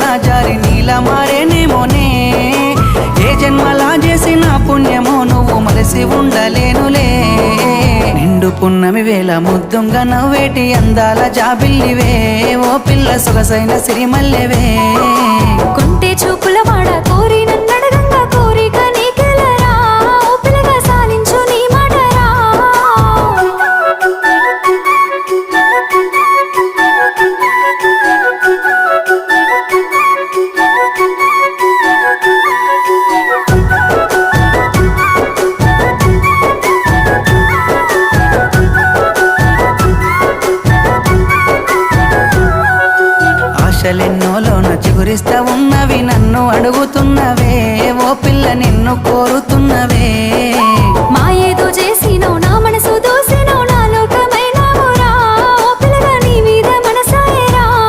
నా జారి నీలా మారేనేమోనే ఏ జన్మలా చేసిన పుణ్యమో నువ్వు మలసి ఉండలేనులే నిండు పున్నమి వేళ ముద్దుంగా నవ్వేటి అందాల జాబిల్లివే ఓ పిల్ల సొగసైన సిరిమల్లెవే కొంటే చూపుల వాడ కోరి నన్నడగంగా కోరిక నీకెలరా ఓ పిల్లగా సాలించు నీ మాటరా ఆశలెన్నోలోన చిగురిస్తా ఉన్నవి నన్ను అడుగుతున్నవే ఓ పిల్ల నిన్ను కోరుతున్నవే